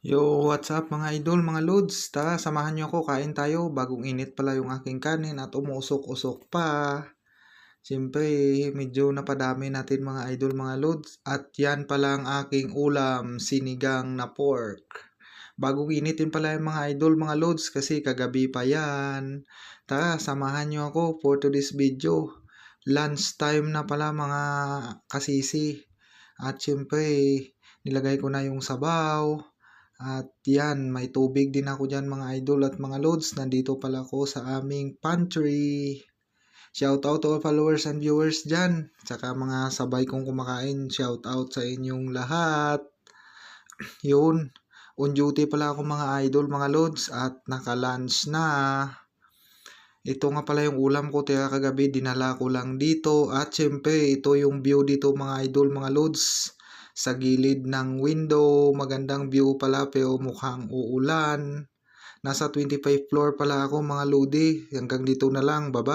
Yo, what's up mga idol, mga lods? Tara, samahan nyo ako, kain tayo. Bagong init pala yung aking kanin at umusok-usok pa. Siyempre, medyo napadami natin mga idol, mga lods. At yan pala ang aking ulam, sinigang na pork. Bagong init din pala yung mga idol, mga lods, kasi kagabi pa yan. Tara, samahan nyo ako for today's video. Lunch time na pala mga kasisi. At siyempre, nilagay ko na yung sabaw. At yan, may tubig din ako dyan mga idol at mga loads. Nandito pala ako sa aming pantry. Shout out to all followers and viewers dyan. Tsaka mga sabay kong kumakain. Shout out sa inyong lahat. Yun. On duty pala ako mga idol, mga loads. At naka-lunch na. Ito nga pala yung ulam ko kaya kagabi dinala ko lang dito. At syempre ito yung view dito mga idol, mga loads. Sa gilid ng window, magandang view pala pero mukhang uulan. Nasa 25 floor pala ako mga lodi. Hanggang dito na lang, bye bye.